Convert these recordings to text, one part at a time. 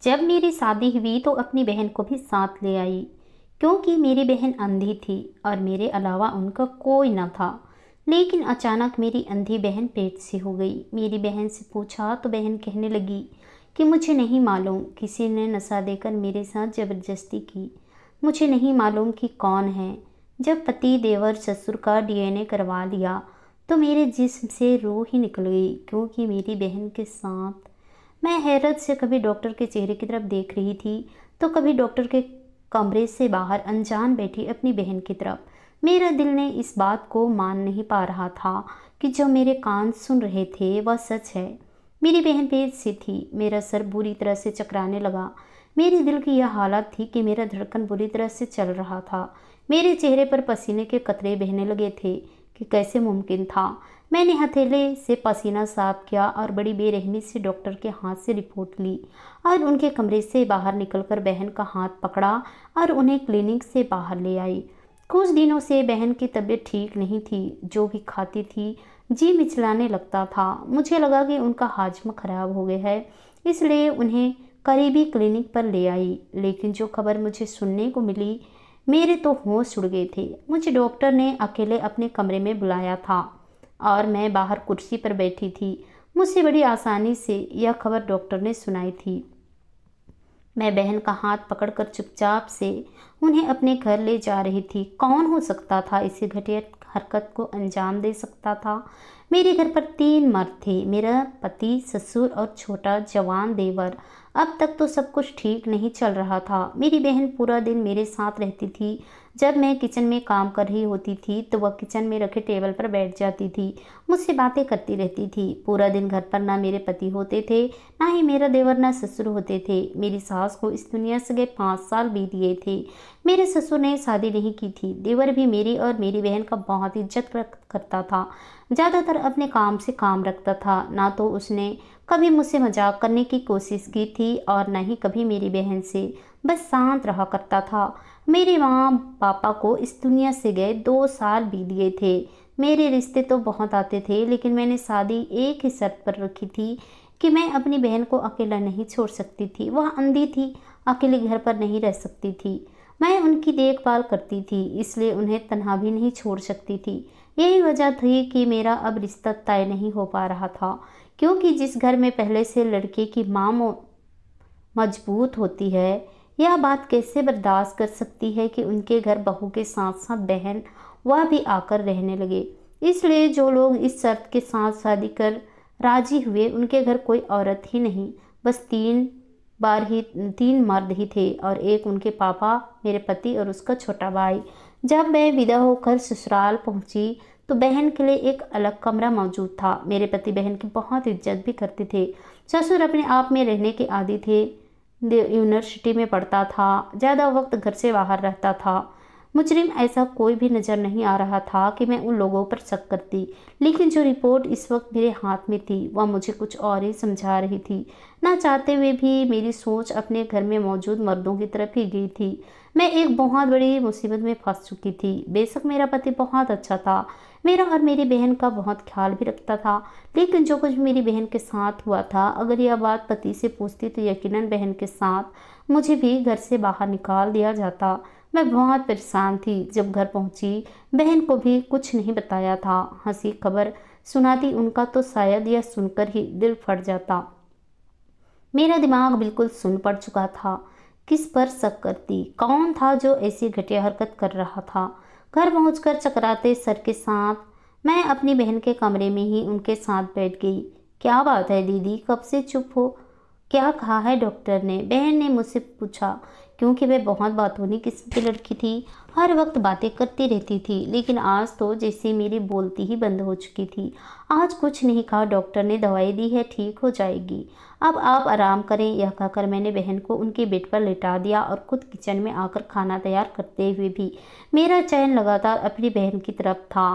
जब मेरी शादी हुई तो अपनी बहन को भी साथ ले आई, क्योंकि मेरी बहन अंधी थी और मेरे अलावा उनका कोई न था। लेकिन अचानक मेरी अंधी बहन पेट से हो गई। मेरी बहन से पूछा तो बहन कहने लगी कि मुझे नहीं मालूम, किसी ने नशा देकर मेरे साथ ज़बरदस्ती की। मुझे नहीं मालूम कि कौन है। जब पति देवर ससुर का डीएनए करवा लिया तो मेरे जिस्म से रूह ही निकल गई, क्योंकि मेरी बहन के साथ। मैं हैरत से कभी डॉक्टर के चेहरे की तरफ देख रही थी तो कभी डॉक्टर के कमरे से बाहर अनजान बैठी अपनी बहन की तरफ। मेरा दिल ने इस बात को मान नहीं पा रहा था कि जो मेरे कान सुन रहे थे वह सच है। मेरी बहन पेट से थी। मेरा सर बुरी तरह से चकराने लगा। मेरे दिल की यह हालत थी कि मेरा धड़कन बुरी तरह से चल रहा था। मेरे चेहरे पर पसीने के कतरे बहने लगे थे कि कैसे मुमकिन था। मैंने हथेले से पसीना साफ किया और बड़ी बेरहमी से डॉक्टर के हाथ से रिपोर्ट ली और उनके कमरे से बाहर निकलकर बहन का हाथ पकड़ा और उन्हें क्लिनिक से बाहर ले आई। कुछ दिनों से बहन की तबीयत ठीक नहीं थी। जो भी खाती थी जी मिचलाने लगता था। मुझे लगा कि उनका हाजमा खराब हो गया है, इसलिए उन्हें करीबी क्लिनिक पर ले आई। लेकिन जो खबर मुझे सुनने को मिली, मेरे तो होश उड़ गए थे। मुझे डॉक्टर ने अकेले अपने कमरे में बुलाया था और मैं बाहर कुर्सी पर बैठी थी। मुझसे बड़ी आसानी से यह खबर डॉक्टर ने सुनाई थी। मैं बहन का हाथ पकड़कर चुपचाप से उन्हें अपने घर ले जा रही थी। कौन हो सकता था इसे घटिया हरकत को अंजाम दे सकता था। मेरे घर पर 3 मर्द थे, मेरा पति, ससुर और छोटा जवान देवर। अब तक तो सब कुछ ठीक नहीं चल रहा था। मेरी बहन पूरा दिन मेरे साथ रहती थी। जब मैं किचन में काम कर रही होती थी तो वह किचन में रखे टेबल पर बैठ जाती थी, मुझसे बातें करती रहती थी। पूरा दिन घर पर ना मेरे पति होते थे, ना ही मेरा देवर, ना ससुर होते थे। मेरी सास को इस दुनिया से गए 5 साल बीत गए थे। मेरे ससुर ने शादी नहीं की थी। देवर भी मेरी और मेरी बहन का बहुत इज्जत करता था। ज़्यादातर अपने काम से काम रखता था। ना तो उसने कभी मुझसे मजाक करने की कोशिश की थी और न ही कभी मेरी बहन से। बस शांत रहा करता था। मेरे माँ पापा को इस दुनिया से गए 2 साल बीत गए थे। मेरे रिश्ते तो बहुत आते थे, लेकिन मैंने शादी एक ही शर्त पर रखी थी कि मैं अपनी बहन को अकेला नहीं छोड़ सकती थी। वह अंधी थी, अकेले घर पर नहीं रह सकती थी। मैं उनकी देखभाल करती थी, इसलिए उन्हें तन्हा भी नहीं छोड़ सकती थी। यही वजह थी कि मेरा अब रिश्ता तय नहीं हो पा रहा था, क्योंकि जिस घर में पहले से लड़के की माँ मजबूत होती है, यह बात कैसे बर्दाश्त कर सकती है कि उनके घर बहू के साथ साथ बहन वह भी आकर रहने लगे। इसलिए जो लोग इस शर्त के साथ शादी कर राजी हुए, उनके घर कोई औरत ही नहीं, बस 3 मर्द ही थे और एक उनके पापा, मेरे पति और उसका छोटा भाई। जब मैं विदा होकर ससुराल पहुंची तो बहन के लिए एक अलग कमरा मौजूद था। मेरे पति बहन की बहुत इज्जत भी करते थे। ससुर अपने आप में रहने के आदी थे। यूनिवर्सिटी में पढ़ता था, ज़्यादा वक्त घर से बाहर रहता था। मुजरिम ऐसा कोई भी नज़र नहीं आ रहा था कि मैं उन लोगों पर शक करती। लेकिन जो रिपोर्ट इस वक्त मेरे हाथ में थी वह मुझे कुछ और ही समझा रही थी। ना चाहते हुए भी मेरी सोच अपने घर में मौजूद मर्दों की तरफ ही गई थी। मैं एक बहुत बड़ी मुसीबत में फंस चुकी थी। बेशक मेरा पति बहुत अच्छा था, मेरा और मेरी बहन का बहुत ख्याल भी रखता था, लेकिन जो कुछ मेरी बहन के साथ हुआ था, अगर यह बात पति से पूछती तो यकीनन बहन के साथ मुझे भी घर से बाहर निकाल दिया जाता। मैं बहुत परेशान थी। जब घर पहुंची, बहन को भी कुछ नहीं बताया था। हंसी खबर सुनाती उनका तो शायद यह सुनकर ही दिल फट जाता। मेरा दिमाग बिल्कुल सुन पड़ चुका था। किस पर शक करती? कौन था जो ऐसी घटिया हरकत कर रहा था? घर पहुंचकर चकराते सर के साथ मैं अपनी बहन के कमरे में ही उनके साथ बैठ गई। क्या बात है दीदी, कब से चुप हो? क्या कहा है डॉक्टर ने? बहन ने मुझसे पूछा, क्योंकि वह बहुत बातूनी किस्म की लड़की थी, हर वक्त बातें करती रहती थी। लेकिन आज तो जैसे मेरी बोलती ही बंद हो चुकी थी। आज कुछ नहीं कहा, डॉक्टर ने दवाई दी है, ठीक हो जाएगी। अब आप आराम करें। यह कहकर मैंने बहन को उनके बेड पर लिटा दिया और खुद किचन में आकर खाना तैयार करते हुए भी मेरा चयन लगातार अपनी बहन की तरफ था।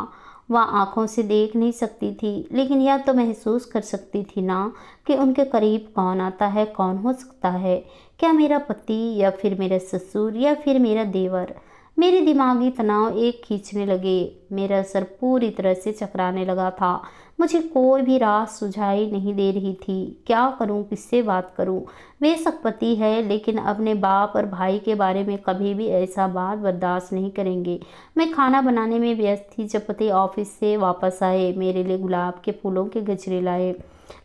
वह आंखों से देख नहीं सकती थी, लेकिन यह तो महसूस कर सकती थी ना कि उनके करीब कौन आता है, कौन हो सकता है। क्या मेरा पति, या फिर मेरा ससुर, या फिर मेरा देवर? मेरे दिमागी तनाव एक खींचने लगे। मेरा सर पूरी तरह से चकराने लगा था। मुझे कोई भी राह सुझाई नहीं दे रही थी। क्या करूं, किससे बात करूं? बेशक पति है, लेकिन अपने बाप और भाई के बारे में कभी भी ऐसा बात बर्दाश्त नहीं करेंगे। मैं खाना बनाने में व्यस्त थी जब पति ऑफिस से वापस आए। मेरे लिए गुलाब के फूलों के गजरे लाए,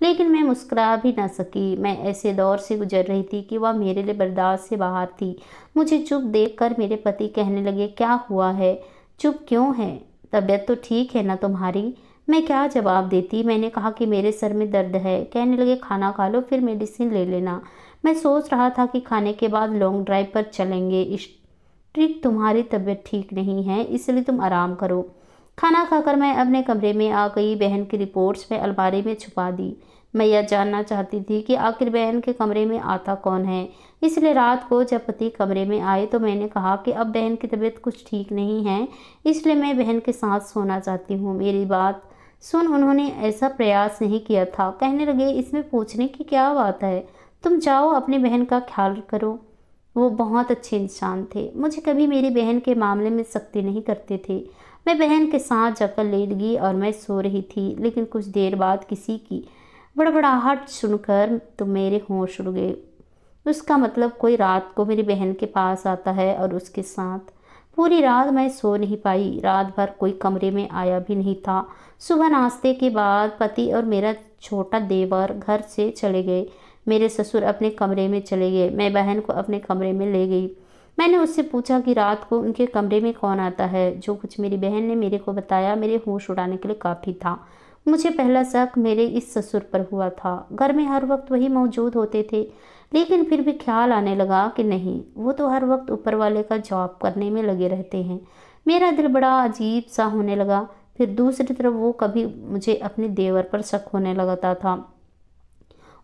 लेकिन मैं मुस्कुरा भी ना सकी। मैं ऐसे दौर से गुजर रही थी कि वह मेरे लिए बर्दाश्त से बाहर थी। मुझे चुप देखकर मेरे पति कहने लगे, क्या हुआ है, चुप क्यों है? तबीयत तो ठीक है ना तुम्हारी? मैं क्या जवाब देती। मैंने कहा कि मेरे सर में दर्द है। कहने लगे, खाना खा लो फिर मेडिसिन ले लेना। मैं सोच रहा था कि खाने के बाद लॉन्ग ड्राइव पर चलेंगे। इस ट्रिक, तुम्हारी तबीयत ठीक नहीं है इसलिए तुम आराम करो। खाना खाकर मैं अपने कमरे में आ गई। बहन की रिपोर्ट्स मैं अलमारी में छुपा दी। मैं यह जानना चाहती थी कि आखिर बहन के कमरे में आता कौन है। इसलिए रात को जब पति कमरे में आए तो मैंने कहा कि अब बहन की तबीयत कुछ ठीक नहीं है, इसलिए मैं बहन के साथ सोना चाहती हूँ। मेरी बात सुन उन्होंने ऐसा प्रयास नहीं किया था। कहने लगे, इसमें पूछने की क्या बात है, तुम जाओ अपनी बहन का ख्याल करो। वो बहुत अच्छे इंसान थे, मुझे कभी मेरी बहन के मामले में सख्ती नहीं करते थे। मैं बहन के साथ जाकर लेट गई और मैं सो रही थी, लेकिन कुछ देर बाद किसी की बड़बड़ाहट सुनकर तो मेरे होश उड़ गए। उसका मतलब कोई रात को मेरी बहन के पास आता है और उसके साथ। पूरी रात मैं सो नहीं पाई। रात भर कोई कमरे में आया भी नहीं था। सुबह नाश्ते के बाद पति और मेरा छोटा देवर घर से चले गए। मेरे ससुर अपने कमरे में चले गए। मैं बहन को अपने कमरे में ले गई। मैंने उससे पूछा कि रात को उनके कमरे में कौन आता है। जो कुछ मेरी बहन ने मेरे को बताया मेरे होश उड़ाने के लिए काफ़ी था। मुझे पहला शक मेरे इस ससुर पर हुआ था। घर में हर वक्त वही मौजूद होते थे, लेकिन फिर भी ख्याल आने लगा कि नहीं, वो तो हर वक्त ऊपर वाले का जॉब करने में लगे रहते हैं। मेरा दिल बड़ा अजीब सा होने लगा। फिर दूसरी तरफ वो कभी मुझे अपने देवर पर शक होने लगता था।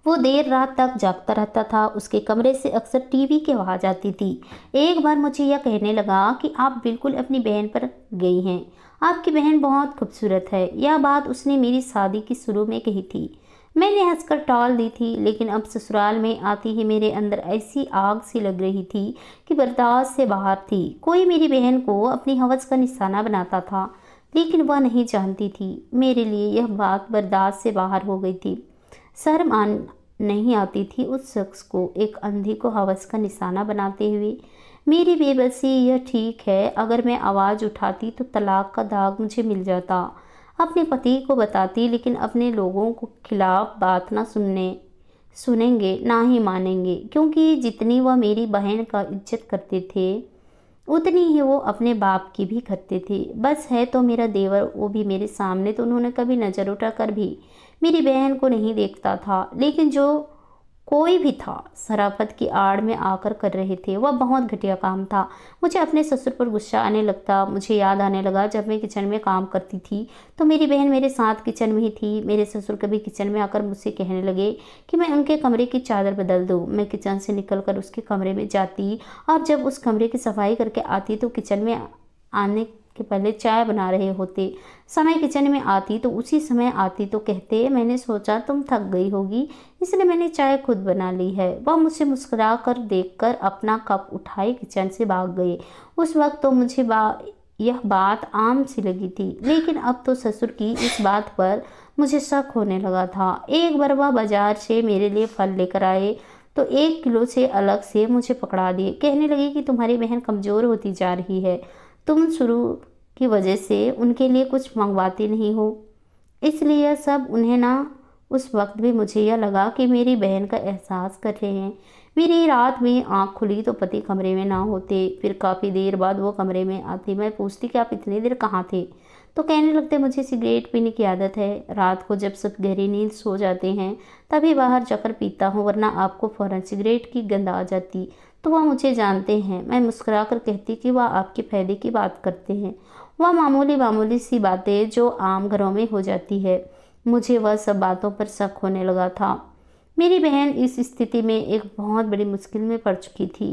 वो देर रात तक जागता रहता था। उसके कमरे से अक्सर टीवी की आवाज़ आती थी। एक बार मुझे यह कहने लगा कि आप बिल्कुल अपनी बहन पर गई हैं, आपकी बहन बहुत खूबसूरत है। यह बात उसने मेरी शादी की शुरू में कही थी। मैंने हंसकर टाल दी थी, लेकिन अब ससुराल में आती ही मेरे अंदर ऐसी आग सी लग रही थी कि बर्दाश्त से बाहर थी। कोई मेरी बहन को अपनी हवस का निशाना बनाता था, लेकिन वह नहीं जानती थी मेरे लिए यह बात बर्दाश्त से बाहर हो गई थी। शर्म नहीं आती थी उस शख्स को एक अंधी को हवस का निशाना बनाते हुए। मेरी बेबसी, यह ठीक है, अगर मैं आवाज़ उठाती तो तलाक का दाग मुझे मिल जाता। अपने पति को बताती, लेकिन अपने लोगों को खिलाफ बात ना सुनेंगे ना ही मानेंगे, क्योंकि जितनी वह मेरी बहन का इज्जत करते थे उतनी ही वो अपने बाप की भी करते थे। बस है तो मेरा देवर, वो भी मेरे सामने तो उन्होंने कभी नज़र उठाकर भी मेरी बहन को नहीं देखता था, लेकिन जो कोई भी था शराफत की आड़ में आकर कर रहे थे। वह बहुत घटिया काम था। मुझे अपने ससुर पर गुस्सा आने लगता। मुझे याद आने लगा जब मैं किचन में काम करती थी तो मेरी बहन मेरे साथ किचन में ही थी। मेरे ससुर कभी किचन में आकर मुझसे कहने लगे कि मैं उनके कमरे की चादर बदल दूँ। मैं किचन से निकलकर उसके कमरे में जाती और जब उस कमरे की सफाई करके आती तो किचन में आने के पहले चाय बना रहे होते। समय किचन में आती तो उसी समय आती तो कहते, मैंने सोचा तुम थक गई होगी इसलिए मैंने चाय खुद बना ली है। वह मुझसे मुस्कुरा कर देखकर अपना कप उठाए किचन से भाग गए। उस वक्त तो मुझे यह बात आम सी लगी थी, लेकिन अब तो ससुर की इस बात पर मुझे शक होने लगा था। एक बार वह बाजार से मेरे लिए फल लेकर आए तो 1 किलो से अलग से मुझे पकड़ा दिए। कहने लगे कि तुम्हारी बहन कमज़ोर होती जा रही है, तुम शुरू की वजह से उनके लिए कुछ मंगवाती नहीं हो, इसलिए यह सब उन्हें ना। उस वक्त भी मुझे यह लगा कि मेरी बहन का एहसास कर रहे हैं। मेरी रात में आँख खुली तो पति कमरे में ना होते। फिर काफ़ी देर बाद वो कमरे में आते। मैं पूछती कि आप इतनी देर कहाँ थे, तो कहने लगते मुझे सिगरेट पीने की आदत है। रात को जब सब गहरी नींद सो जाते हैं तभी बाहर जाकर पीता हूँ, वरना आपको फ़ौरन सिगरेट की गंध आ जाती। तो वह मुझे जानते हैं। मैं मुस्कुरा कर कहती कि वह आपके फ़ायदे की बात करते हैं। वह मामूली मामूली सी बातें जो आम घरों में हो जाती है। मुझे वह सब बातों पर शक होने लगा था। मेरी बहन इस स्थिति में एक बहुत बड़ी मुश्किल में पड़ चुकी थी,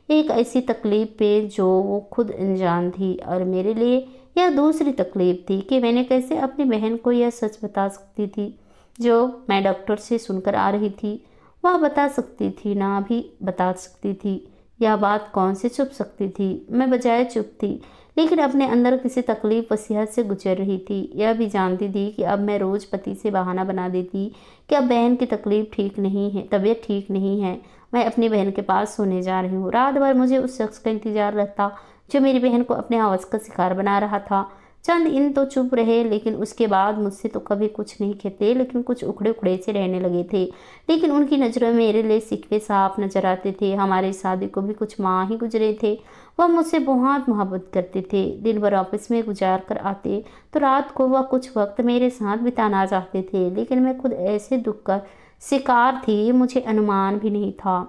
एक ऐसी तकलीफ पे जो वो खुद अनजान थी, और मेरे लिए यह दूसरी तकलीफ थी कि मैंने कैसे अपनी बहन को यह सच बता सकती थी जो मैं डॉक्टर से सुनकर आ रही थी। वह बता सकती थी ना भी बता सकती थी। यह बात कौन से छुप सकती थी। मैं बजाय चुप थी, लेकिन अपने अंदर किसी तकलीफ वसीयत से गुजर रही थी। यह भी जानती थी कि अब मैं रोज़ पति से बहाना बना देती कि अब बहन की तकलीफ ठीक नहीं है, तबीयत ठीक नहीं है, मैं अपनी बहन के पास सोने जा रही हूँ। रात भर मुझे उस शख्स का इंतजार रहता जो मेरी बहन को अपने हवस का शिकार बना रहा था। चंद इन तो चुप रहे, लेकिन उसके बाद मुझसे तो कभी कुछ नहीं कहते, लेकिन कुछ उखड़े उखड़े से रहने लगे थे। लेकिन उनकी नज़रों में मेरे लिए सिक्के साफ नजर आते थे। हमारी शादी को भी कुछ माह ही गुजरे थे। वह मुझसे बहुत मोहब्बत करते थे। दिन भर ऑफिस में गुजार कर आते तो रात को वह कुछ वक्त मेरे साथ बिताना चाहते थे, लेकिन मैं खुद ऐसे दुख का शिकार थी मुझे अनुमान भी नहीं था।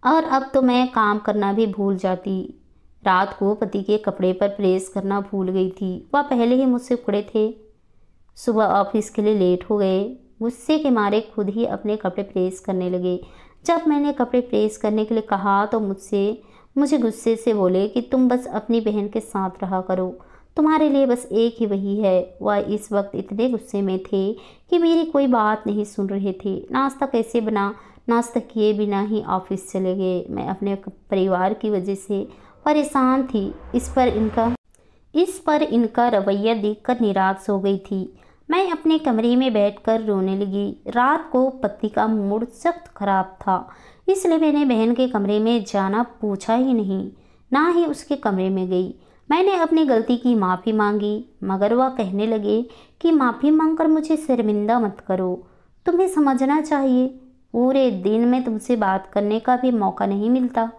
और अब तो मैं काम करना भी भूल जाती। रात को पति के कपड़े पर प्रेस करना भूल गई थी। वह पहले ही मुझसे उखड़े थे। सुबह ऑफिस के लिए लेट हो गए। गुस्से के मारे खुद ही अपने कपड़े प्रेस करने लगे। जब मैंने कपड़े प्रेस करने के लिए कहा तो मुझे गुस्से से बोले कि तुम बस अपनी बहन के साथ रहा करो, तुम्हारे लिए बस एक ही वही है। वह इस वक्त इतने गुस्से में थे कि मेरी कोई बात नहीं सुन रहे थे। नाश्ता कैसे बना, नाश्ता किए बिना ही ऑफिस चले गए। मैं अपने परिवार की वजह से परेशान थी। इस पर इनका रवैया देखकर निराश हो गई थी। मैं अपने कमरे में बैठकर रोने लगी। रात को पति का मूड सख्त खराब था, इसलिए मैंने बहन के कमरे में जाना पूछा ही नहीं, ना ही उसके कमरे में गई। मैंने अपनी गलती की माफ़ी मांगी, मगर वह कहने लगे कि माफ़ी मांगकर मुझे शर्मिंदा मत करो, तुम्हें समझना चाहिए पूरे दिन में तुमसे बात करने का भी मौका नहीं मिलता।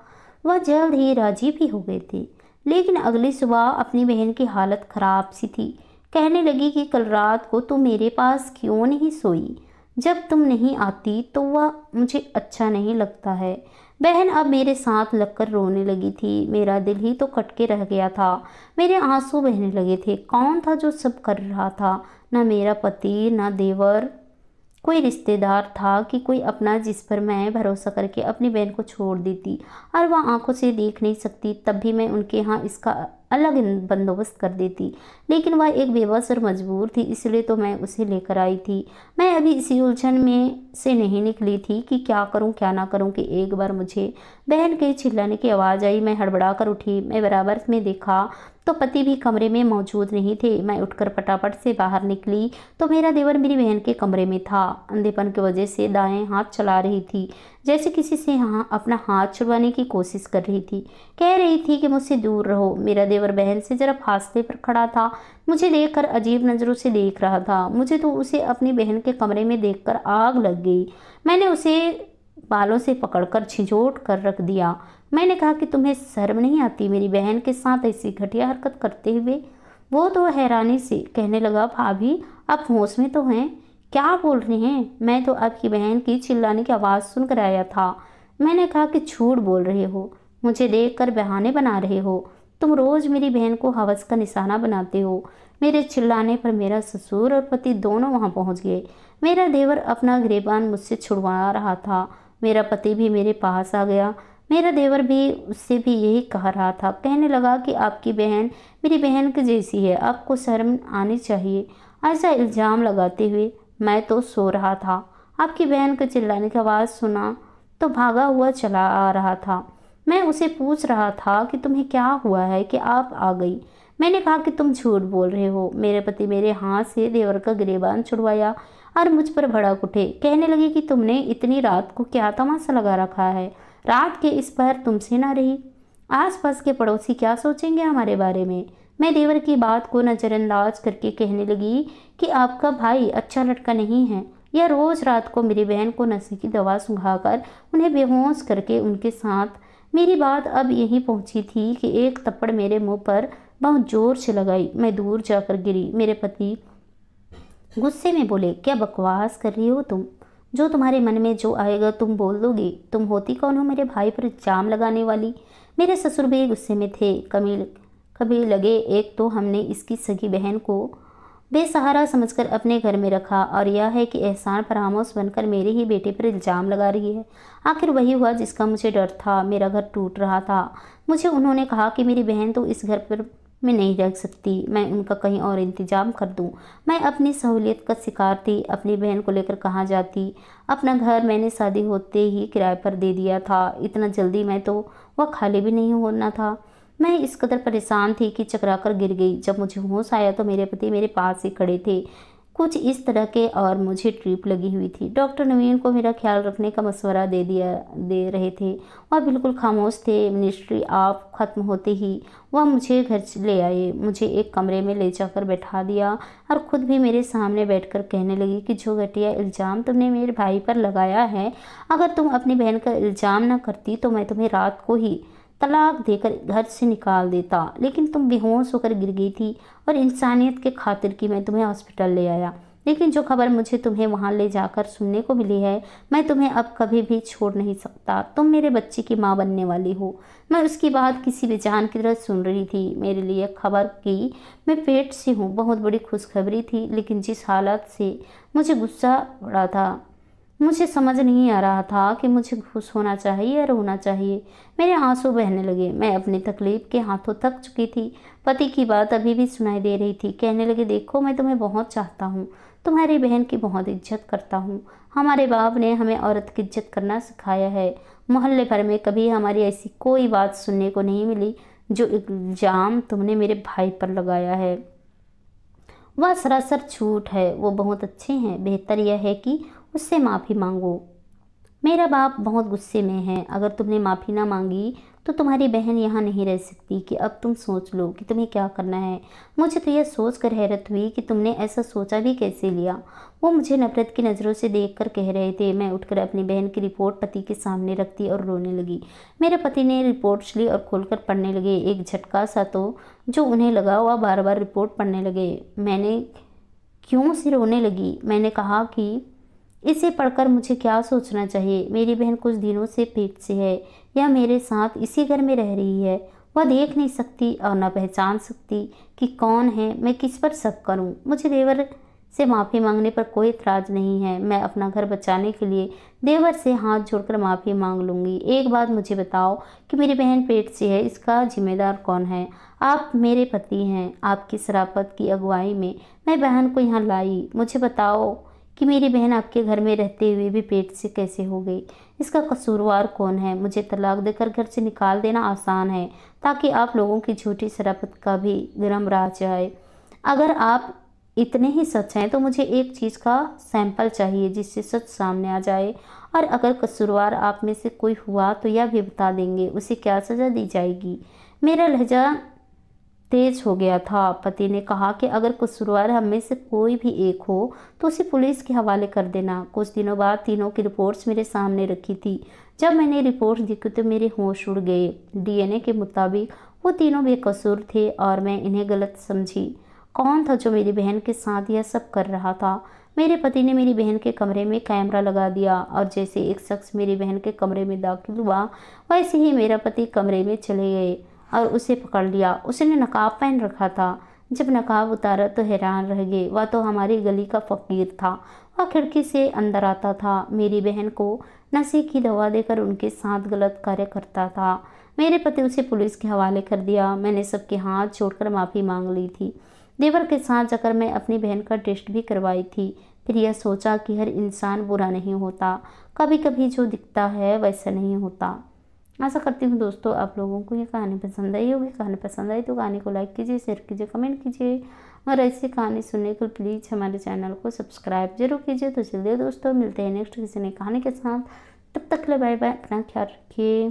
वह जल्द ही राजी भी हो गए थे, लेकिन अगली सुबह अपनी बहन की हालत खराब सी थी। कहने लगी कि कल रात को तुम मेरे पास क्यों नहीं सोई, जब तुम नहीं आती तो वह मुझे अच्छा नहीं लगता है। बहन अब मेरे साथ लगकर रोने लगी थी। मेरा दिल ही तो कटके रह गया था। मेरे आंसू बहने लगे थे। कौन था जो सब कर रहा था? न मेरा पति, न देवर, कोई रिश्तेदार था कि कोई अपना जिस पर मैं भरोसा करके अपनी बहन को छोड़ देती। और वह आंखों से देख नहीं सकती, तब भी मैं उनके यहाँ इसका अलग बंदोबस्त कर देती। लेकिन वह एक बेबस और मजबूर थी, इसलिए तो मैं उसे लेकर आई थी। मैं अभी इसी उलझन में से नहीं निकली थी कि क्या करूं क्या ना करूं कि एक बार मुझे बहन के चिल्लाने की आवाज़ आई। मैं हड़बड़ा कर उठी। मैं बराबर में देखा तो पति भी कमरे में मौजूद नहीं थे। मैं उठकर फटाफट से बाहर निकली तो मेरा देवर मेरी बहन के कमरे में था। अंधेपन की वजह से दाएं हाथ चला रही थी, जैसे किसी से अपना हाथ छुड़वाने की कोशिश कर रही थी। कह रही थी कि मुझसे दूर रहो। मेरा देवर बहन से जरा फासले पर खड़ा था। मुझे देखकर अजीब नज़रों से देख रहा था। मुझे तो उसे अपनी बहन के कमरे में देखकर आग लग गई। मैंने उसे बालों से पकड़कर झिझोट कर रख दिया। मैंने कहा कि तुम्हें शर्म नहीं आती मेरी बहन के साथ ऐसी घटिया हरकत करते हुए? वो तो हैरानी से कहने लगा, भाभी आप होश में तो हैं? क्या बोल रहे हैं? मैं तो आपकी बहन की चिल्लाने की आवाज़ सुनकर आया था। मैंने कहा कि झूठ बोल रहे हो, मुझे देखकर बहाने बना रहे हो। तुम रोज़ मेरी बहन को हवस का निशाना बनाते हो। मेरे चिल्लाने पर मेरा ससुर और पति दोनों वहां पहुंच गए। मेरा देवर अपना गिरेबान मुझसे छुड़वा रहा था। मेरा पति भी मेरे पास आ गया। मेरा देवर भी उससे भी यही कह रहा था। कहने लगा कि आपकी बहन मेरी बहन की जैसी है, आपको शर्म आनी चाहिए। ऐसा इल्ज़ाम लगाते हुए मैं तो सो रहा था। आपकी बहन के चिल्लाने की आवाज़ सुना तो भागा हुआ चला आ रहा था। मैं उसे पूछ रहा था कि तुम्हें क्या हुआ है कि आप आ गई। मैंने कहा कि तुम झूठ बोल रहे हो। मेरे पति मेरे हाथ से देवर का गिरेबान छुड़वाया और मुझ पर भड़क उठे। कहने लगे कि तुमने इतनी रात को क्या तमाशा लगा रखा है? रात के इस पहर तुमसे ना रही, आसपास के पड़ोसी क्या सोचेंगे हमारे बारे में? मैं देवर की बात को नज़रअंदाज करके कहने लगी कि आपका भाई अच्छा लड़का नहीं है। यह रोज़ रात को मेरी बहन को नशे की दवा सुंघाकर उन्हें बेहोश करके उनके साथ। मेरी बात अब यहीं पहुंची थी कि एक थप्पड़ मेरे मुंह पर बहुत जोर से लगाई। मैं दूर जाकर गिरी। मेरे पति गुस्से में बोले, क्या बकवास कर रही हो तुम? जो तुम्हारे मन में जो आएगा तुम बोल दोगी। तुम होती कौन हो मेरे भाई पर इल्जाम लगाने वाली? मेरे ससुर भी गुस्से में थे। कभी लगे एक तो हमने इसकी सगी बहन को बेसहारा समझकर अपने घर में रखा, और यह है कि एहसान फरामोश बनकर मेरे ही बेटे पर इल्ज़ाम लगा रही है। आखिर वही हुआ जिसका मुझे डर था। मेरा घर टूट रहा था। मुझे उन्होंने कहा कि मेरी बहन तो इस घर पर मैं नहीं रह सकती, मैं उनका कहीं और इंतजाम कर दूं। मैं अपनी सहूलियत का शिकार थी। अपनी बहन को लेकर कहाँ जाती? अपना घर मैंने शादी होते ही किराए पर दे दिया था। इतना जल्दी मैं तो वह खाली भी नहीं होना था। मैं इस कदर परेशान थी कि चकरा कर गिर गई। जब मुझे होश आया तो मेरे पति मेरे पास ही खड़े थे, कुछ इस तरह के, और मुझे ड्रिप लगी हुई थी। डॉक्टर नवीन को मेरा ख्याल रखने का मशवरा दे रहे थे और बिल्कुल खामोश थे। मिनिस्ट्री ऑफ ख़त्म होते ही वह मुझे घर से ले आए, मुझे एक कमरे में ले जाकर बैठा दिया और ख़ुद भी मेरे सामने बैठकर कहने लगी कि जो घटिया इल्ज़ाम तुमने मेरे भाई पर लगाया है, अगर तुम अपनी बहन का इल्ज़ाम न करती तो मैं तुम्हें रात को ही तलाक देकर घर से निकाल देता। लेकिन तुम बेहोश होकर गिर गई थी और इंसानियत के खातिर की मैं तुम्हें हॉस्पिटल ले आया। लेकिन जो खबर मुझे तुम्हें वहाँ ले जाकर सुनने को मिली है, मैं तुम्हें अब कभी भी छोड़ नहीं सकता। तुम मेरे बच्चे की माँ बनने वाली हो। मैं उसकी बात किसी बेजान की तरह सुन रही थी। मेरे लिए खबर की मैं पेट से हूँ बहुत बड़ी खुशखबरी थी, लेकिन जिस हालत से मुझे गुस्सा पड़ा था, मुझे समझ नहीं आ रहा था कि मुझे खुश होना चाहिए या रोना चाहिए। मेरे आंसू बहने लगे। मैं अपनी तकलीफ के हाथों थक चुकी थी। पति की बात अभी भी सुनाई दे रही थी। कहने लगे, देखो मैं तुम्हें बहुत चाहता हूँ, तुम्हारी बहन की बहुत इज्जत करता हूँ। हमारे बाप ने हमें औरत की इज्जत करना सिखाया है। मोहल्ले भर में कभी हमारी ऐसी कोई बात सुनने को नहीं मिली जो इल्ज़ाम तुमने मेरे भाई पर लगाया है। वह सरासर झूठ है। वो बहुत अच्छे हैं। बेहतर यह है कि उससे माफ़ी मांगो। मेरा बाप बहुत गुस्से में है। अगर तुमने माफ़ी ना मांगी तो तुम्हारी बहन यहाँ नहीं रह सकती। कि अब तुम सोच लो कि तुम्हें क्या करना है। मुझे तो यह सोच कर हैरत हुई कि तुमने ऐसा सोचा भी कैसे लिया। वो मुझे नफरत की नज़रों से देखकर कह रहे थे। मैं उठकर अपनी बहन की रिपोर्ट पति के सामने रख दी और रोने लगी। मेरे पति ने रिपोर्ट ली और खोलकर पढ़ने लगे। एक झटका सा तो जो उन्हें लगा, वह बार बार रिपोर्ट पढ़ने लगे। मैंने क्यों से रोने लगी। मैंने कहा कि इसे पढ़कर मुझे क्या सोचना चाहिए। मेरी बहन कुछ दिनों से पेट से है, या मेरे साथ इसी घर में रह रही है। वह देख नहीं सकती और न पहचान सकती कि कौन है। मैं किस पर शक करूं। मुझे देवर से माफ़ी मांगने पर कोई इतराज़ नहीं है। मैं अपना घर बचाने के लिए देवर से हाथ जोड़कर माफ़ी मांग लूँगी। एक बात मुझे बताओ कि मेरी बहन पेट से है, इसका जिम्मेदार कौन है? आप मेरे पति हैं। आपकी शराफत की अगुवाई में मैं बहन को यहाँ लाई। मुझे बताओ कि मेरी बहन आपके घर में रहते हुए भी पेट से कैसे हो गई? इसका कसूरवार कौन है? मुझे तलाक देकर घर से निकाल देना आसान है, ताकि आप लोगों की झूठी शराफत का भी गरम रह जाए। अगर आप इतने ही सच हैं तो मुझे एक चीज़ का सैंपल चाहिए जिससे सच सामने आ जाए, और अगर कसूरवार आप में से कोई हुआ तो यह भी बता देंगे उसे क्या सज़ा दी जाएगी। मेरा लहजा तेज हो गया था। पति ने कहा कि अगर कसूरवार हम में से कोई भी एक हो तो उसे पुलिस के हवाले कर देना। कुछ दिनों बाद तीनों की रिपोर्ट्स मेरे सामने रखी थी। जब मैंने रिपोर्ट देखी तो मेरे होश उड़ गए। डीएनए के मुताबिक वो तीनों बेकसूर थे और मैं इन्हें गलत समझी। कौन था जो मेरी बहन के साथ यह सब कर रहा था? मेरे पति ने मेरी बहन के कमरे में कैमरा लगा दिया, और जैसे एक शख्स मेरी बहन के कमरे में दाखिल हुआ, वैसे ही मेरा पति कमरे में चले गए और उसे पकड़ लिया। उसने नकाब पहन रखा था। जब नकाब उतारा तो हैरान रह गए। वह तो हमारी गली का फ़कीर था। वह खिड़की से अंदर आता था, मेरी बहन को नशे की दवा देकर उनके साथ गलत कार्य करता था। मेरे पति उसे पुलिस के हवाले कर दिया। मैंने सबके हाथ छोड़कर माफ़ी मांग ली थी। देवर के साथ जाकर मैं अपनी बहन का टेस्ट भी करवाई थी। फिर यह सोचा कि हर इंसान बुरा नहीं होता, कभी कभी जो दिखता है वैसा नहीं होता। आशा करती हूँ दोस्तों आप लोगों को ये कहानी पसंद आई होगी। कहानी पसंद आई तो कहानी को लाइक कीजिए, शेयर कीजिए, कमेंट कीजिए, और ऐसी कहानी सुनने के लिए प्लीज़ हमारे चैनल को सब्सक्राइब जरूर कीजिए। तो चलिए दोस्तों, मिलते हैं नेक्स्ट किसी नई कहानी के साथ। तब तक के लिए बाय बाय, अपना ख्याल रखिए।